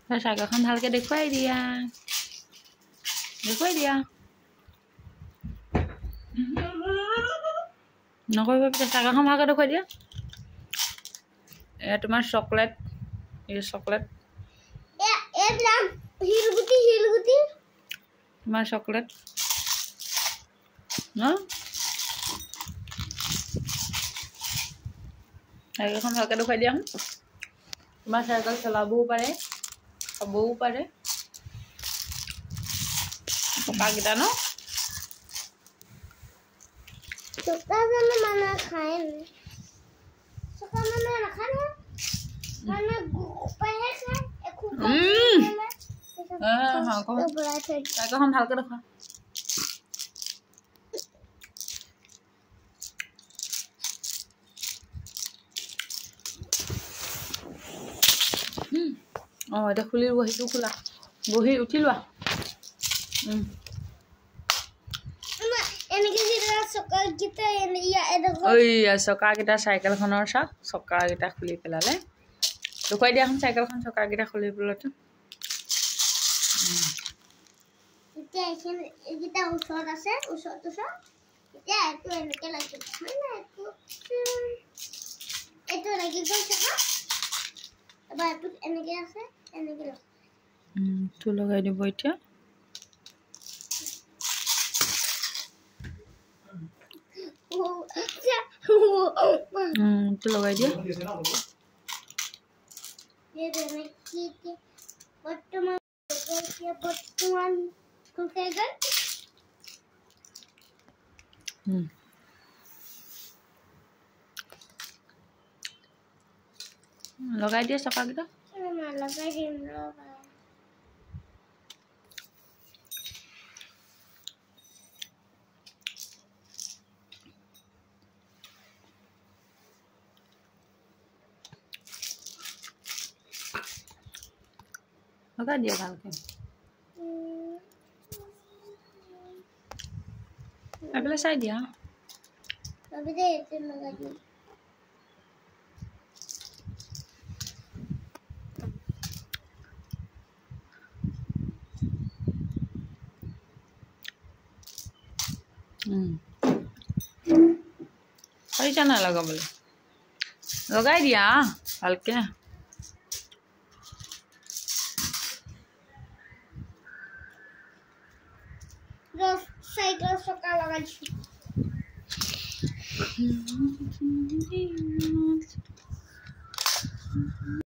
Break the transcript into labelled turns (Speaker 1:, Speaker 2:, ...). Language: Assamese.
Speaker 1: চাইকেলখন ভালকৈ দেখুৱাই দিয়া নকৰিব চাইকেলখন ভালকৈ দেখুৱাই দিয়া এয়া তোমাৰ চকলেট এই চকলেট তোমাৰ চকলেট ন চাইকেলখন ভালকৈ দেখুৱাই দিয়া তোমাৰ চাইকেল চলাবও পাৰে খাবও পাৰে চকাকেইটা ন
Speaker 2: চকা জানো মানে খায় চকা মানে নাখায় মানে উপায়ে খায় একো
Speaker 1: চাইকেলখন ভালকৈ দেখুৱা এতিয়া খুলি বহিটো খোলা বহি উঠি লোৱা চকাকেইটা চাইকেলখনৰ চকাকেইটা খুলি পেলালে দেখুৱাই দিয়াচোন চাইকেলখন চকাকেইটা খুলি পেলাইতো লগাই দিব এতিয়া লগাই দিয়া লগাই দিয়া চকাকেইটা
Speaker 2: লগাই দিম
Speaker 1: লগাই দিয়া ভালকৈ এইফালে চাই দিয়া পাৰিছা নাই লগাবলৈ লগাই দিয়া ভালকৈ
Speaker 2: সাইকেল চকা লাগাইছি